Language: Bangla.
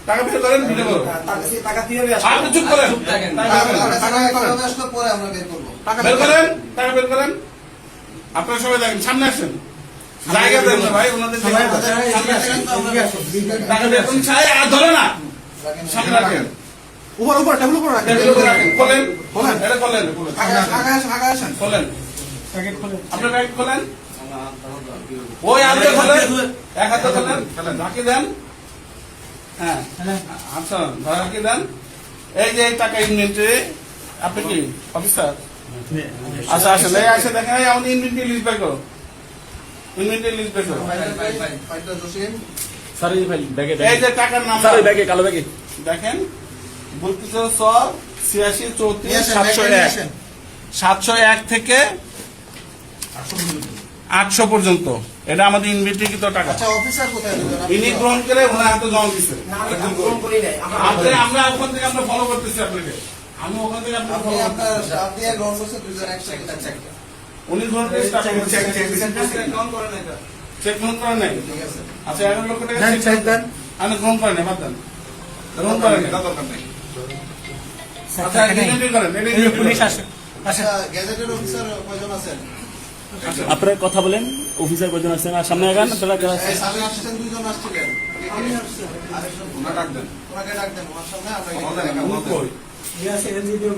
টাকা বের করেন, ভিডিও করুন। টাকা কিভাবে আপনি চুপ করেন। টাকা বের করেন, টাকা বের করেন। আপনারা সবাই দেখেন, সামনে আসেন। জায়গা দেন না ভাই, ওনাদের জায়গা দেন। সামনে আসেন। টাকা বের করুন, ছায় আর ধরে না। সামনে রাখেন। উপর টেবিল উপর রাখেন। টেবিলের উপর রাখেন। খোলেন, এটা খোলেন, খোলেন। আগে আসেন। খোলেন। প্যাকেট খোলেন। আপনার ব্যাগ খোলেন। ওই হাতে খোলেন, এক হাতে খোলেন, ঢাকি দেন। হ্যাঁ, আচ্ছা, ঢাকি দেন। এই যে এই টাকা ইনভেন্টরি, আপনি কি অফিসার? আচ্ছা, আসেন, এই আসে দেখেন, এই আমাদের ইনভেন্টরি লিস্ট বের করো। ইনভেন্টরি লিস্ট বের করো। স্যার এই ভাই ব্যাগে এই যে টাকার নাম স্যার এই ব্যাগে কালো ব্যাগে দেখেন, 3286 34 701 থেকে 800 পর্যন্ত। এটা আমাদের ইনভেন্টরিকৃত টাকা। ইনি গ্রহণ করে ওনার হাতে জমা দিচ্ছে। আমরা ওখান থেকে আমরা ফলো করতেছি আপনাকে। আমি ওখান থেকে আপনাকে ফলো করতেছি। উনি গ্রহণ করে চেক গ্রহণ করেন নাই। আচ্ছা, 11 লক্ষ টাকা চেক দেন। আমি গ্রহণ করেন নাই, বাদ দেন। গ্রহণ করেন নাই, দরকার নেই। আচ্ছা, ইনভেন্টরি করেন। পুলিশ আসে। আচ্ছা, গ্যাজেটেড অফিসার কয়জন আছেন? আপনারা কথা বলেন, অফিসার কয়জন আছেন আর সামনে আগান। আপনারা সামনে আসছেন, দুইজন আসছিলেন। আমি আসছি। আরেকজন ওনাকে ডাক দেন। ওনাকে ডাক দেন, ওনার সামনে উনি কই? আমরা